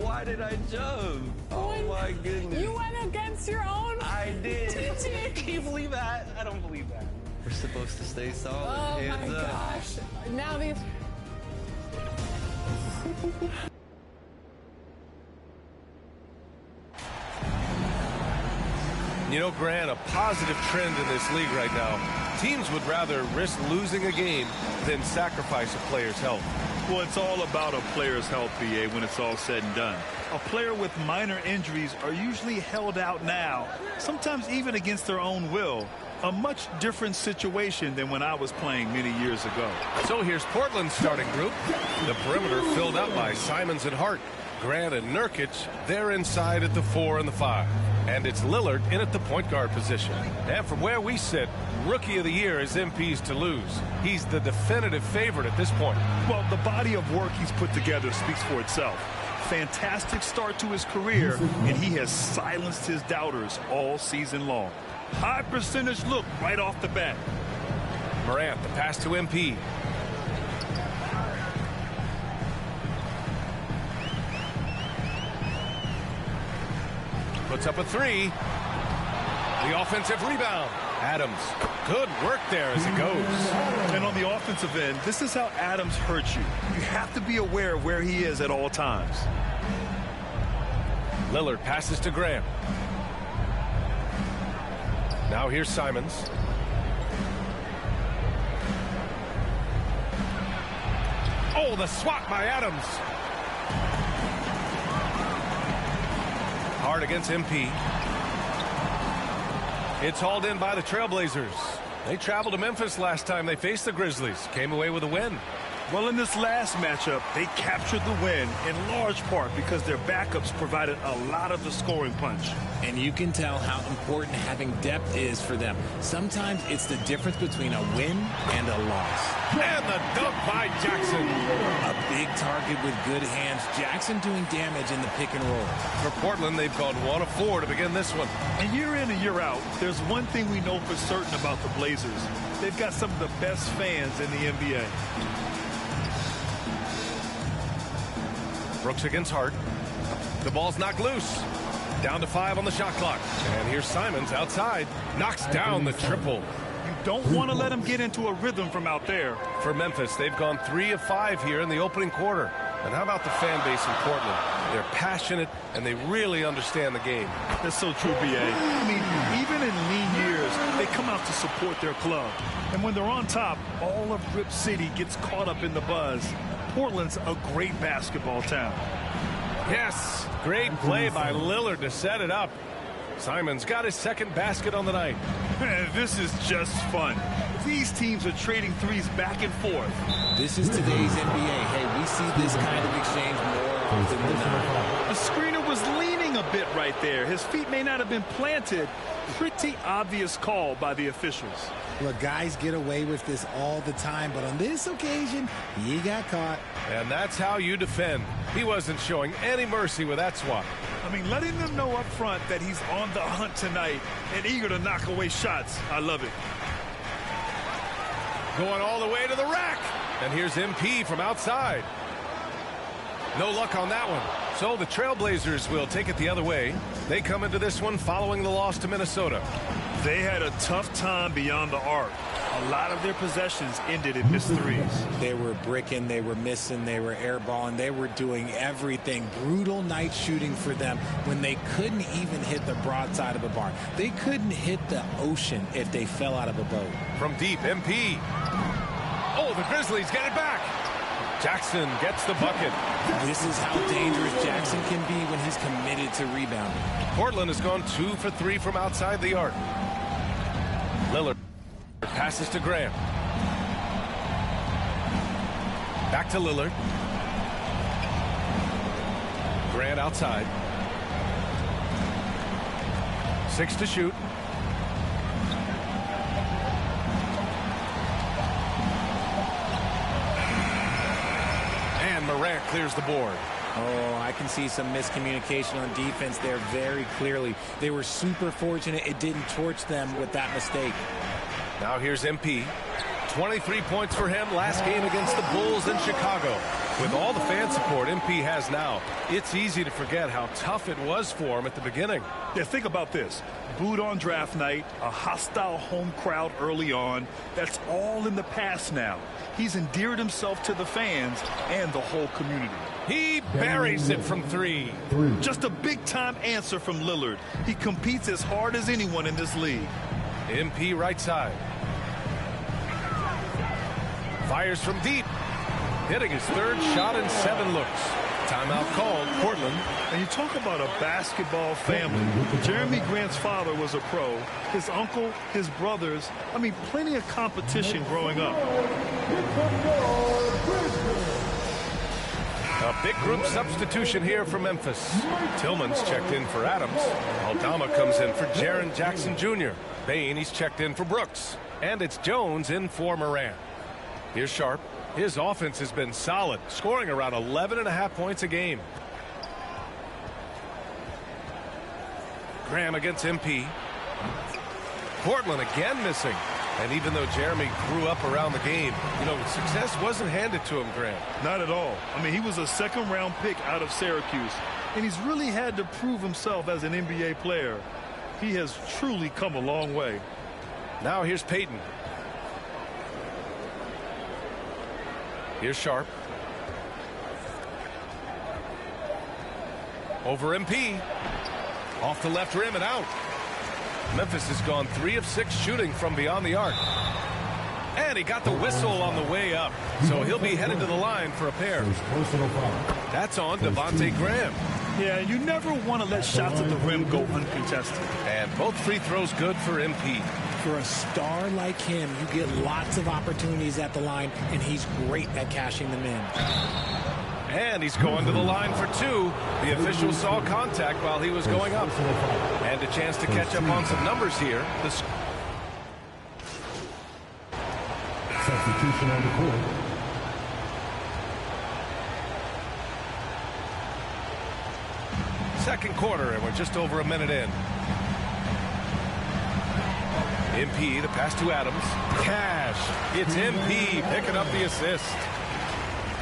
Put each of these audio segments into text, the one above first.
Why did I jump? Oh my goodness. You went against your own. I did. Can you believe that? I don't believe that. We're supposed to stay solid. Oh Hands my up. gosh. Now these. You know, Grant, a positive trend in this league right now. Teams would rather risk losing a game than sacrifice a player's health. Well, it's all about a player's health, BA, when it's all said and done. A player with minor injuries are usually held out now, sometimes even against their own will. A much different situation than when I was playing many years ago. So here's Portland's starting group. The perimeter filled out by Simons and Hart. Grant and Nurkic, they're inside at the 4 and the 5. And it's Lillard in at the point guard position. And from where we sit, Rookie of the Year is MP's to lose. He's the definitive favorite at this point. Well, the body of work he's put together speaks for itself. Fantastic start to his career, and he has silenced his doubters all season long. High percentage look right off the bat. Morant, the pass to MP. Puts up a 3. The offensive rebound. Adams, good work there as it goes. And on the offensive end, this is how Adams hurts you. You have to be aware of where he is at all times. Lillard passes to Grant. Now here's Simons. Oh, the swat by Adams. Hard against MP. It's hauled in by the Trailblazers. They traveled to Memphis last time they faced the Grizzlies. Came away with a win. Well, in this last matchup, they captured the win in large part because their backups provided a lot of the scoring punch. And you can tell how important having depth is for them. Sometimes it's the difference between a win and a loss. And the dunk by Jackson. A big target with good hands. Jackson doing damage in the pick and roll. For Portland, they've gone 1 of 4 to begin this one. And year in and year out, there's one thing we know for certain about the Blazers. They've got some of the best fans in the NBA. Brooks against Hart. The ball's knocked loose. Down to 5 on the shot clock. And here's Simons outside. Knocks down the triple. You don't want to let him get into a rhythm from out there. For Memphis, they've gone 3 of 5 here in the opening quarter. And how about the fan base in Portland? They're passionate, and they really understand the game. That's so true, B.A. I mean, even in lean years, they come out to support their club. And when they're on top, all of Rip City gets caught up in the buzz. Portland's a great basketball town. Yes, great play by Lillard to set it up. Simons got his second basket on the night. This is just fun. These teams are trading threes back and forth. This is today's NBA. Hey, we see this kind of exchange more often than not. The screener was leaning a bit right there. His feet may not have been planted. Pretty obvious call by the officials. Look, guys get away with this all the time, but on this occasion, he got caught. And that's how you defend. He wasn't showing any mercy with that swat. I mean, letting them know up front that he's on the hunt tonight and eager to knock away shots. I love it. Going all the way to the rack. And here's MP from outside. No luck on that one. So the Trailblazers will take it the other way. They come into this one following the loss to Minnesota. They had a tough time beyond the arc. A lot of their possessions ended in missed threes. They were bricking, they were missing, they were airballing, they were doing everything. Brutal night shooting for them when they couldn't even hit the broadside of a barn. They couldn't hit the ocean if they fell out of a boat. From deep, MP. Oh, the Grizzlies get it back. Jackson gets the bucket. This is how dangerous Jackson can be when he's committed to rebounding. Portland has gone 2 for 3 from outside the arc. Lillard passes to Graham. Back to Lillard. Grant outside. 6 to shoot. And Morant clears the board. Oh, I can see some miscommunication on defense there very clearly. They were super fortunate it didn't torch them with that mistake. Now here's MP. 23 points for him last game against the Bulls in Chicago. With all the fan support MP has now, it's easy to forget how tough it was for him at the beginning. Yeah, think about this. Booed on draft night, a hostile home crowd early on. That's all in the past now. He's endeared himself to the fans and the whole community. He buries it from three. Just a big-time answer from Lillard. He competes as hard as anyone in this league. MP right side. Fires from deep. Hitting his third shot in 7 looks. Timeout called, Portland. And you talk about a basketball family. Jeremy Grant's father was a pro. His uncle, his brothers. I mean, plenty of competition growing up. A big group substitution here for Memphis. Tillman's checked in for Adams. Aldama comes in for Jaren Jackson Jr. Bane, he's checked in for Brooks. And it's Jones in for Morant. Here's Sharp. His offense has been solid, scoring around 11.5 points a game. Graham against MP. Portland again missing. And even though Jeremy grew up around the game, you know, success wasn't handed to him, Graham. Not at all. I mean, he was a second-round pick out of Syracuse, and he's really had to prove himself as an NBA player. He has truly come a long way. Now here's Payton. Here's Sharp. Over MP. Off the left rim and out. Memphis has gone 3 of 6 shooting from beyond the arc. And he got the whistle on the way up. So he'll be headed to the line for a pair. That's on Devontae Graham. Yeah, you never want to let shots at the rim go uncontested. And both free throws good for MP. For a star like him, you get lots of opportunities at the line, and he's great at cashing them in. And he's going to the line for 2. The official saw contact while he was going up. And a chance to catch up on some numbers here. Substitution on the court. Second quarter, and we're just over a minute in. MP, the pass to Adams. Cash. It's MP picking up the assist.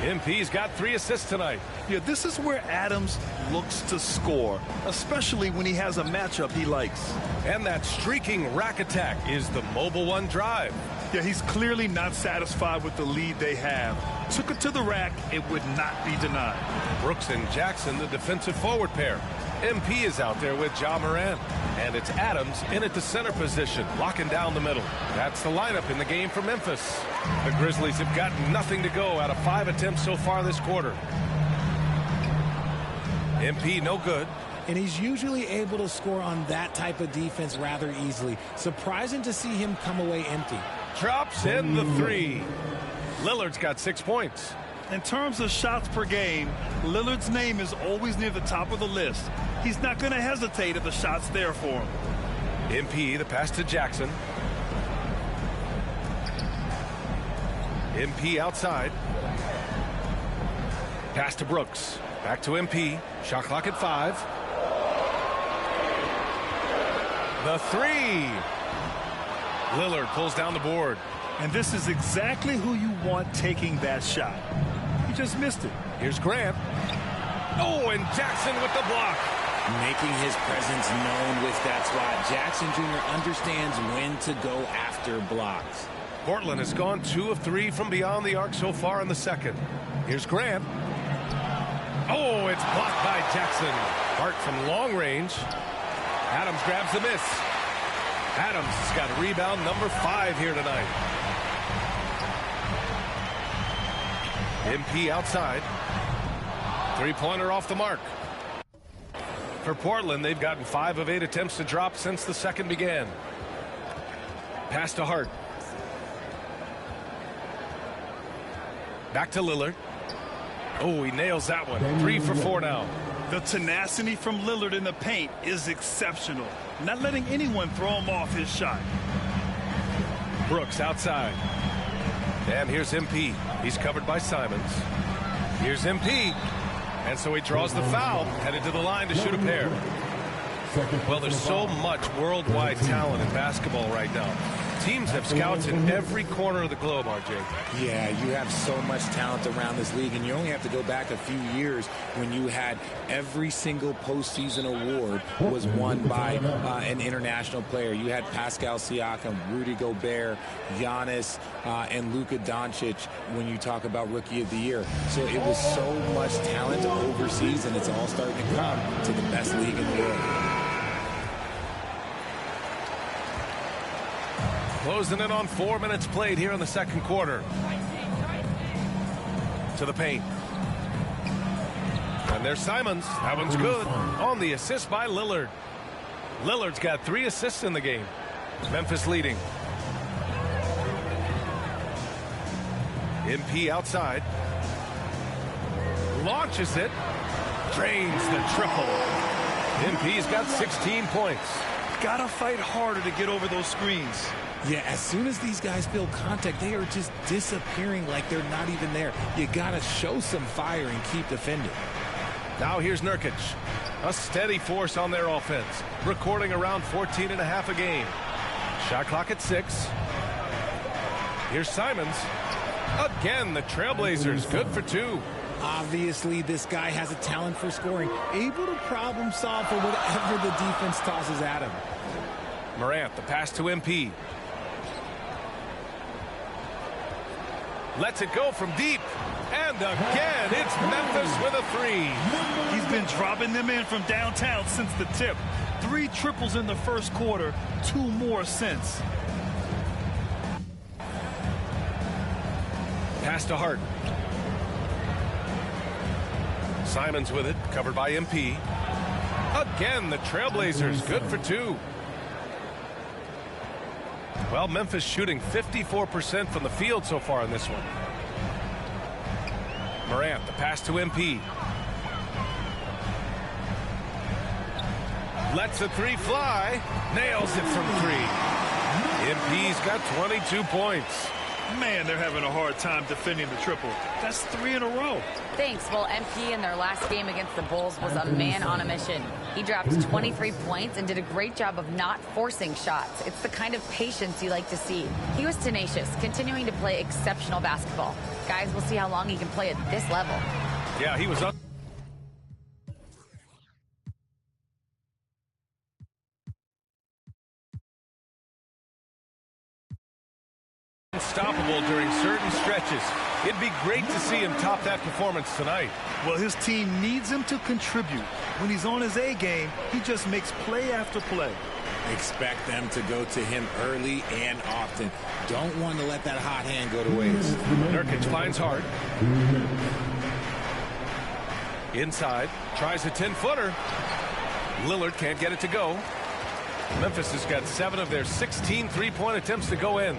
MP's got 3 assists tonight. Yeah, this is where Adams looks to score, especially when he has a matchup he likes. And that streaking rack attack is the Mobile One drive. Yeah, he's clearly not satisfied with the lead they have. Took it to the rack, it would not be denied. Brooks and Jackson, the defensive forward pair. MP is out there with Ja Morant. And it's Adams in at the center position, locking down the middle. That's the lineup in the game for Memphis. The Grizzlies have got nothing to go out of 5 attempts so far this quarter. MP no good. And he's usually able to score on that type of defense rather easily. Surprising to see him come away empty. Drops in the 3. Lillard's got 6 points. In terms of shots per game, Lillard's name is always near the top of the list. He's not going to hesitate if the shot's there for him. MP, the pass to Jackson. MP outside. Pass to Brooks. Back to MP. Shot clock at 5. The 3. Lillard pulls down the board. And this is exactly who you want taking that shot. He just missed it. Here's Grant. Oh, and Jackson with the block. Making his presence known with that spot. Jackson Jr. understands when to go after blocks. Portland has gone 2 of 3 from beyond the arc so far in the second. Here's Grant. Oh, it's blocked by Jackson. Hart from long range. Adams grabs the miss. Adams has got rebound number 5 here tonight. MP outside. 3-pointer off the mark. For Portland, they've gotten 5 of 8 attempts to drop since the second began. Pass to Hart. Back to Lillard. Oh, he nails that one. 3 for 4 now. The tenacity from Lillard in the paint is exceptional. Not letting anyone throw him off his shot. Brooks outside. And here's MP. He's covered by Simons. Here's MP. And so he draws the foul, headed to the line to shoot a pair. Well, there's so much worldwide talent in basketball right now. Teams have scouts in every corner of the globe, RJ. Yeah, you have so much talent around this league, and you only have to go back a few years when you had every single postseason award was won by an international player. You had Pascal Siakam, Rudy Gobert, Giannis, and Luka Doncic when you talk about Rookie of the Year. So it was so much talent overseas, and it's all starting to come to the best league in the world. Closing in on 4 minutes played here in the second quarter. To the paint. And there's Simons. That one's good. On the assist by Lillard. Lillard's got 3 assists in the game. Memphis leading. MP outside. Launches it. Drains the triple. MP's got 16 points. Gotta fight harder to get over those screens. Yeah, as soon as these guys feel contact, they are just disappearing like they're not even there. You got to show some fire and keep defending. Now here's Nurkic. A steady force on their offense. Recording around 14.5 a game. Shot clock at 6. Here's Simons. Again, the Trailblazers good for 2. Obviously, this guy has a talent for scoring. Able to problem solve for whatever the defense tosses at him. Morant, the pass to MP. Lets it go from deep. And again, it's Memphis with a 3. He's been dropping them in from downtown since the tip. 3 triples in the first quarter, 2 more since. Pass to Hart. Simons with it, covered by MP. Again, the Trailblazers good for 2. Well, Memphis shooting 54% from the field so far in this one. Morant, the pass to MP. Lets the 3 fly. Nails it from 3. MP's got 22 points. Man, they're having a hard time defending the triple. That's 3 in a row. Thanks. Well, MP in their last game against the Bulls was a man on a mission. He dropped 23 points and did a great job of not forcing shots. It's the kind of patience you like to see. He was tenacious, continuing to play exceptional basketball. Guys, we'll see how long he can play at this level. Yeah, he was up. Unstoppable during certain stretches. It'd be great to see him top that performance tonight. Well, his team needs him to contribute. When he's on his A game, he just makes play after play. Expect them to go to him early and often. Don't want to let that hot hand go to waste. Nurkic finds Hart. Inside, tries a 10-footer. Lillard can't get it to go. Memphis has got 7 of their 16 3-point attempts to go in.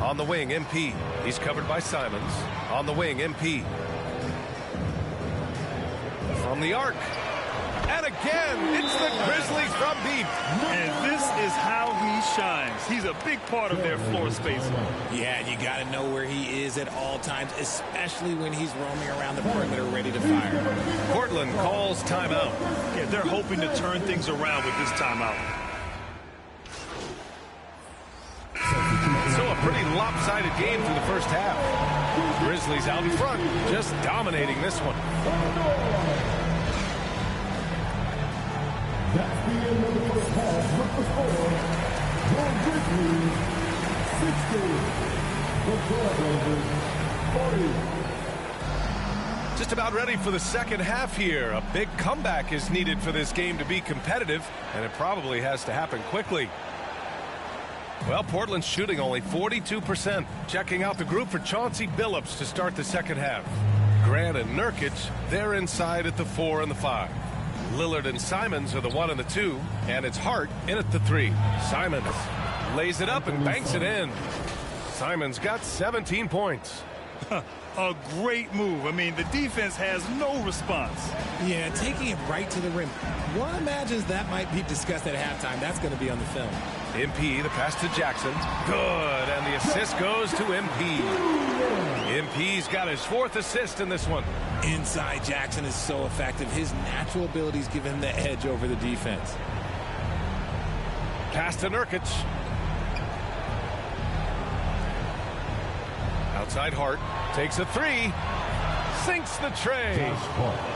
On the wing, MP. He's covered by Simons. On the wing, MP. From the arc. And again, it's the Grizzlies from deep. And this is how he shines. He's a big part of their floor spacing. Yeah, you got to know where he is at all times, especially when he's roaming around the perimeter ready to fire. Portland calls timeout. Yeah, they're hoping to turn things around with this timeout. So a pretty lopsided game through the first half. Grizzlies out in front, just dominating this one. That's the end of the first half. With the score, the Grizzlies 60, the Trailblazers 40. Just about ready for the second half here. A big comeback is needed for this game to be competitive, and it probably has to happen quickly. Well, Portland's shooting only 42%. Checking out the group for Chauncey Billups to start the second half. Grant and Nurkic, they're inside at the 4 and the 5. Lillard and Simons are the 1 and the 2, and it's Hart in at the 3. Simons lays it up and banks it in. Simons got 17 points. A great move. I mean, the defense has no response. Yeah, taking it right to the rim. One imagines that might be discussed at halftime. That's going to be on the film. MP, the pass to Jackson. Good, and the assist goes to MP. MP's got his 4th assist in this one. Inside Jackson is so effective. His natural abilities give him the edge over the defense. Pass to Nurkic. Outside Hart. Takes a three. Sinks the tray.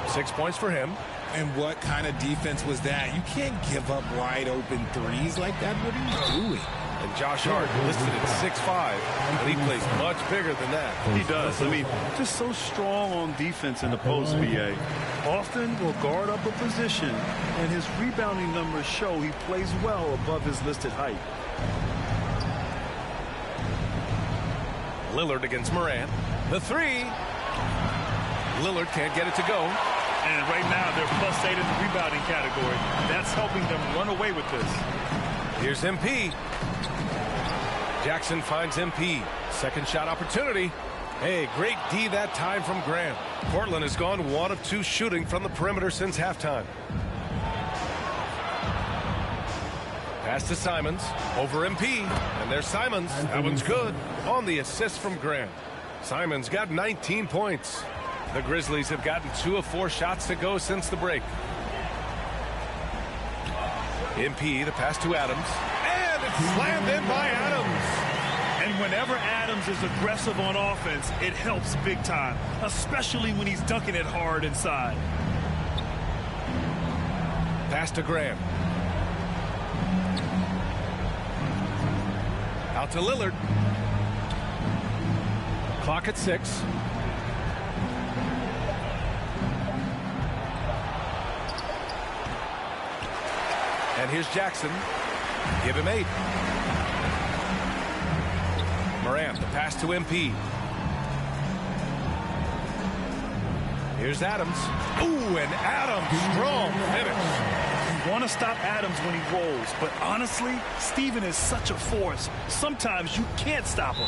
6 points for him. And what kind of defense was that? You can't give up wide open threes like that. What are you doing? And Josh Hart listed at 6'5", but he plays much bigger than that. He does. I mean, just so strong on defense in the post, BA. Often will guard up a position, and his rebounding numbers show he plays well above his listed height. Lillard against Morant. The three. Lillard can't get it to go. And right now, they're +8 in the rebounding category. That's helping them run away with this. Here's MP. Jackson finds MP. Second shot opportunity. Hey, great D that time from Grant. Portland has gone 1 of 2 shooting from the perimeter since halftime. Pass to Simons. Over MP. And there's Simons. That one's good. On the assist from Grant. Simons got 19 points. The Grizzlies have gotten 2 of 4 shots to go since the break. MP, the pass to Adams. And it's slammed in by Adams. And whenever Adams is aggressive on offense, it helps big time, especially when he's dunking it hard inside. Pass to Grant. Out to Lillard. Clock at 6. And here's Jackson. Give him 8. Morant, the pass to MP. Here's Adams. Ooh, and Adams, strong finish. You want to stop Adams when he rolls, but honestly, Steven is such a force. Sometimes you can't stop him.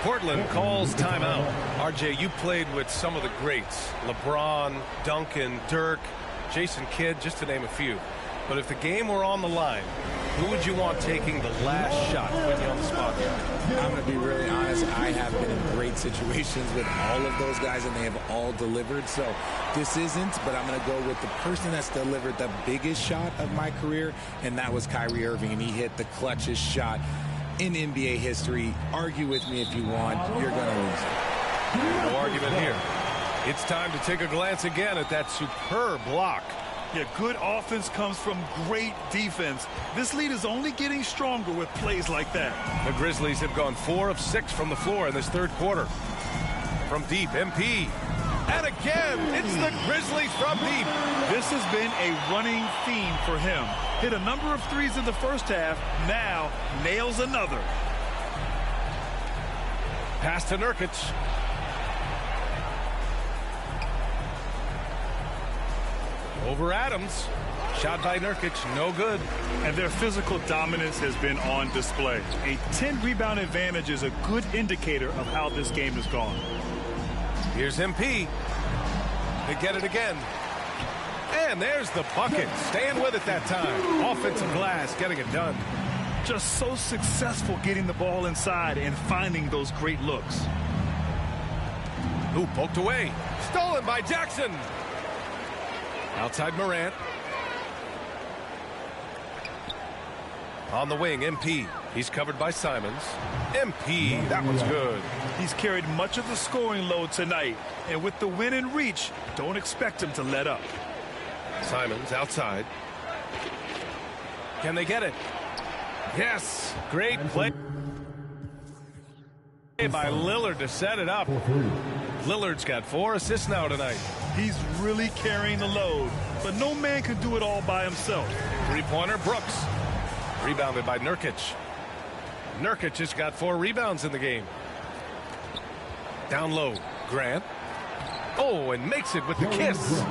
Portland calls timeout. RJ, you played with some of the greats. LeBron, Duncan, Dirk, Jason Kidd, just to name a few. But if the game were on the line, who would you want taking the last shot to put you on the spot? I'm going to be really honest. I have been in great situations with all of those guys, and they have all delivered. So this isn't, but I'm going to go with the person that's delivered the biggest shot of my career, and that was Kyrie Irving, and he hit the clutchest shot in NBA history. Argue with me if you want. You're going to lose. No argument here. It's time to take a glance again at that superb block. Yeah, good offense comes from great defense. This lead is only getting stronger with plays like that. The Grizzlies have gone 4 of 6 from the floor in this third quarter. From deep, MP. And again, it's the Grizzlies from deep. This has been a running theme for him. Hit a number of threes in the first half. Now nails another. Pass to Nurkic. Over Adams. Shot by Nurkic, no good. And their physical dominance has been on display. A 10-rebound advantage is a good indicator of how this game has gone. Here's MP. They get it again. And there's the bucket. Staying with it that time. Offensive glass, getting it done. Just so successful getting the ball inside and finding those great looks. Ooh, poked away. Stolen by Jackson. Outside Morant. On the wing, MP. He's covered by Simons. MP, that one's good. He's carried much of the scoring load tonight. And with the win in reach, don't expect him to let up. Simons outside. Can they get it? Yes, great play by Lillard to set it up. Lillard's got 4 assists now tonight. He's really carrying the load, but no man can do it all by himself. Three-pointer, Brooks. Rebounded by Nurkic. Nurkic has got 4 rebounds in the game. Down low, Grant. Oh, and makes it with the kiss.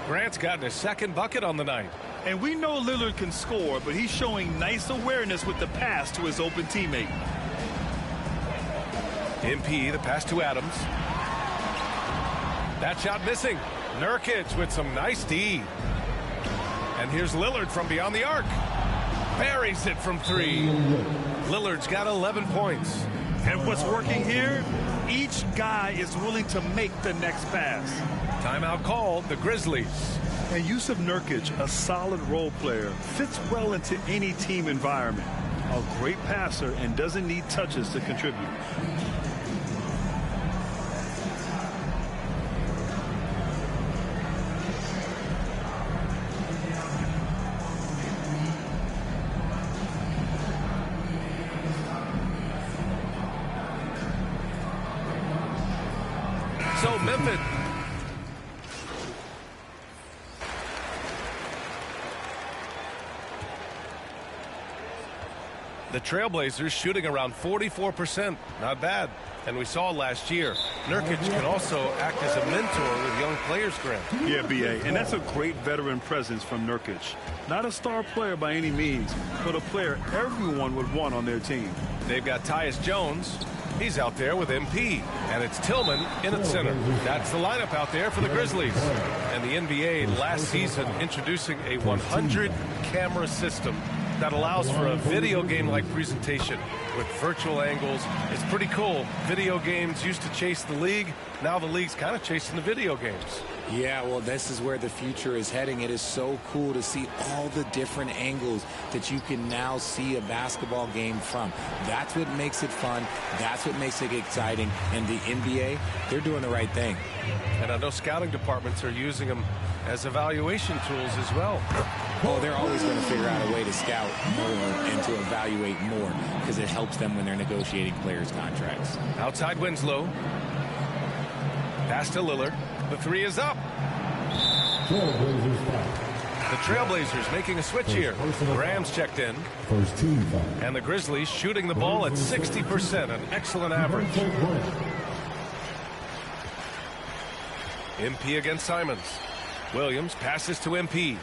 Grant's gotten his second bucket on the night. And we know Lillard can score, but he's showing nice awareness with the pass to his open teammate. MP, the pass to Adams. That shot missing. Nurkic with some nice D. And here's Lillard from beyond the arc. Buries it from 3. Lillard's got 11 points. And what's working here? Each guy is willing to make the next pass. Timeout called. The Grizzlies And Yusuf Nurkic, a solid role player, fits well into any team environment. A great passer and doesn't need touches to contribute. So Memphis. The Trailblazers shooting around 44%. Not bad. And we saw last year, Nurkic can also act as a mentor with young players, Grant. Yeah, B.A., and that's a great veteran presence from Nurkic. Not a star player by any means, but a player everyone would want on their team. They've got Tyus Jones. He's out there with MP. And it's Tillman in at center. That's the lineup out there for the Grizzlies. And the NBA last season introducing a 100-camera system that allows for a video game-like presentation with virtual angles. It's pretty cool. Video games used to chase the league. Now the league's kind of chasing the video games. Yeah, well, this is where the future is heading. It is so cool to see all the different angles that you can now see a basketball game from. That's what makes it fun. That's what makes it exciting. And the NBA, they're doing the right thing. And I know scouting departments are using them as evaluation tools as well. Oh, they're always going to figure out a way to scout more and to evaluate more because it helps them when they're negotiating players' contracts. Outside Winslow. Pass to Lillard. The three is up. The Trailblazers making a switch here. Graham's checked in. First team foul. And the Grizzlies shooting the ball at 60%, an excellent average. MP against Simons. Williams passes to MP.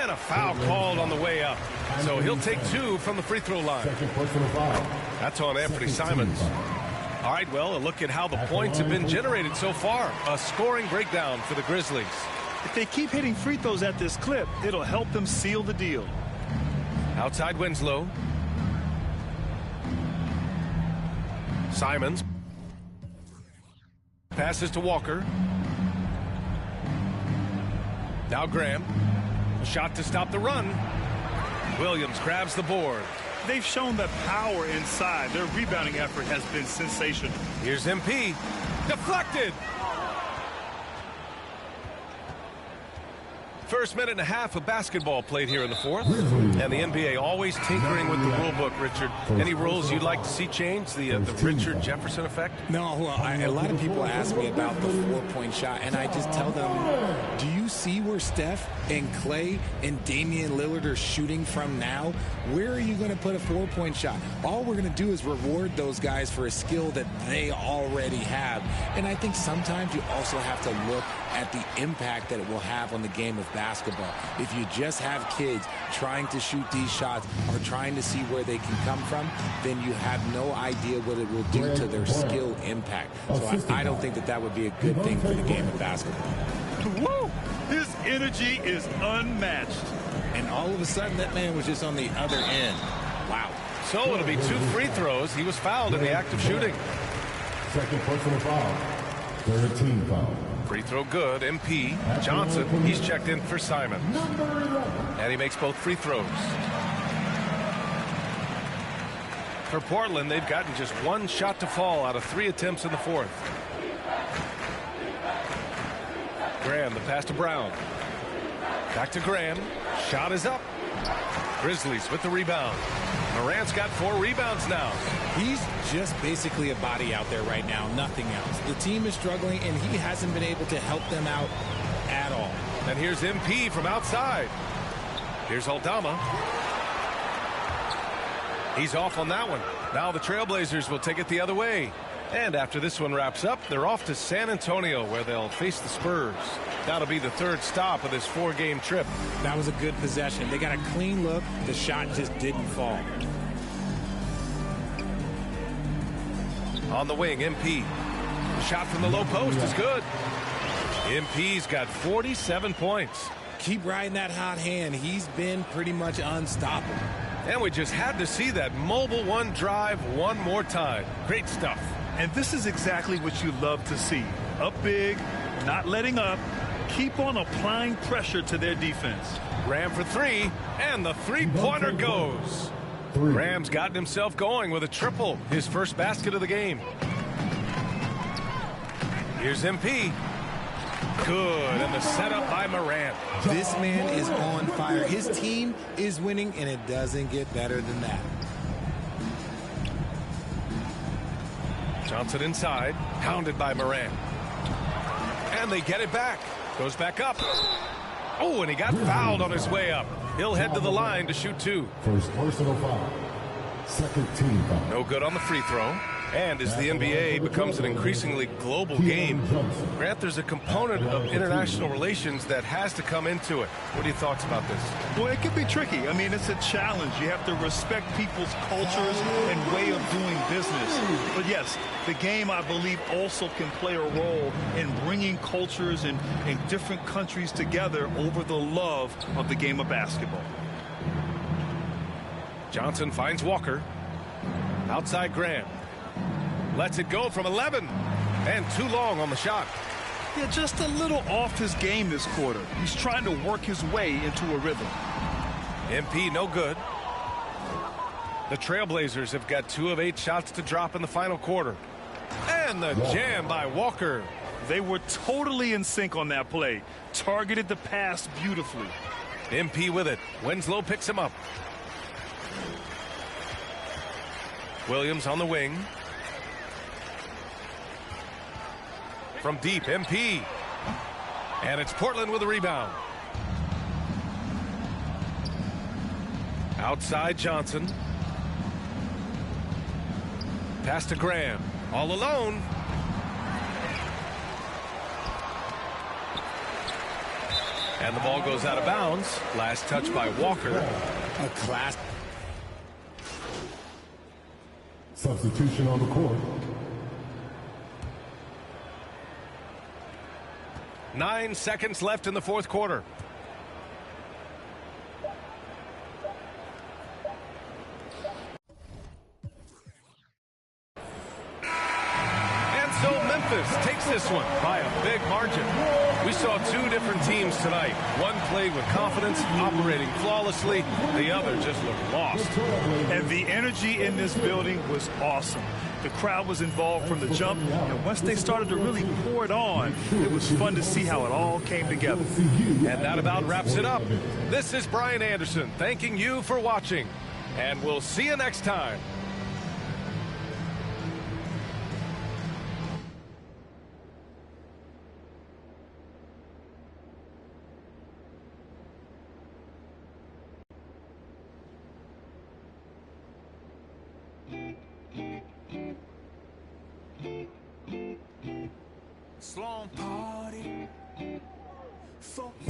And a foul called on the way up. So he'll take two from the free throw line. Second personal foul. That's on Anthony Simons. All right, well, a look at how the points have been generated so far. A scoring breakdown for the Grizzlies. If they keep hitting free throws at this clip, it'll help them seal the deal. Outside Winslow. Simons. Passes to Walker. Now Graham. A shot to stop the run. Williams grabs the board. They've shown that power inside. Their rebounding effort has been sensational. Here's MP. Deflected. First minute and a half of basketball played here in the fourth. And the NBA always tinkering with the rule book, Richard. Any rules you'd like to see changed? The Richard Jefferson effect? No, well, a lot of people ask me about the four-point shot, and I just tell them, do you see where Steph and Clay and Damian Lillard are shooting from now? Where are you going to put a four-point shot? All we're going to do is reward those guys for a skill that they already have. And I think sometimes you also have to look at the impact that it will have on the game of basketball. If you just have kids trying to shoot these shots or trying to see where they can come from, then you have no idea what it will do to their skill impact. So I don't think that that would be a good thing for the game of basketball. Woo! His energy is unmatched. And all of a sudden, that man was just on the other end. Wow. So it'll be two free throws. He was fouled in the act of shooting. Second personal foul. Third team foul. Free throw good. MP. Johnson, he's checked in for Simons. And he makes both free throws. For Portland, they've gotten just one shot to fall out of 3 attempts in the fourth. Graham, the pass to Brown. Back to Graham. Shot is up. Grizzlies with the rebound. Morant's got 4 rebounds now. He's just basically a body out there right now, nothing else. The team is struggling, and he hasn't been able to help them out at all. And here's MP from outside. Here's Aldama. He's off on that one. Now the Trailblazers will take it the other way. And after this one wraps up, they're off to San Antonio, where they'll face the Spurs. That'll be the 3rd stop of this 4-game trip. That was a good possession. They got a clean look. The shot just didn't fall. On the wing, MP. The shot from the low post is good. MP's got 47 points. Keep riding that hot hand. He's been pretty much unstoppable. And we just had to see that mobile one drive one more time. Great stuff. And this is exactly what you love to see. Up big, not letting up, keep on applying pressure to their defense. Graham for three, and the three-pointer goes. Graham's gotten himself going with a triple, his first basket of the game. Here's MP. Good, and the setup by Morant. This man is on fire. His team is winning, and it doesn't get better than that. Johnson inside, pounded by Morant. And they get it back. Goes back up. Oh, and he got fouled on his way up. He'll head to the line to shoot two. First personal foul. Second team foul. No good on the free throw. And as the NBA becomes an increasingly global game, Grant, there's a component of international relations that has to come into it. What are your thoughts about this? Well, it can be tricky. I mean, it's a challenge. You have to respect people's cultures and way of doing business. But yes, the game, I believe, also can play a role in bringing cultures and different countries together over the love of the game of basketball. Johnson finds Walker. Outside Graham. Lets it go from 11. And too long on the shot. Yeah, just a little off his game this quarter. He's trying to work his way into a rhythm. MP no good. The Trailblazers have got 2 of 8 shots to drop in the final quarter. And the jam by Walker. They were totally in sync on that play. Targeted the pass beautifully. MP with it. Winslow picks him up. Williams on the wing. From deep, MP. And it's Portland with a rebound. Outside Johnson. Pass to Graham. All alone. And the ball goes out of bounds. Last touch by Walker. A class. Substitution on the court. 9 seconds left in the fourth quarter. And so Memphis takes this one by a big margin. We saw 2 different teams tonight. One played with confidence, operating flawlessly. The other just looked lost. And the energy in this building was awesome. The crowd was involved from the jump, and once they started to really pour it on, it was fun to see how it all came together. And that about wraps it up. This is Brian Anderson thanking you for watching, and we'll see you next time. Sloan party.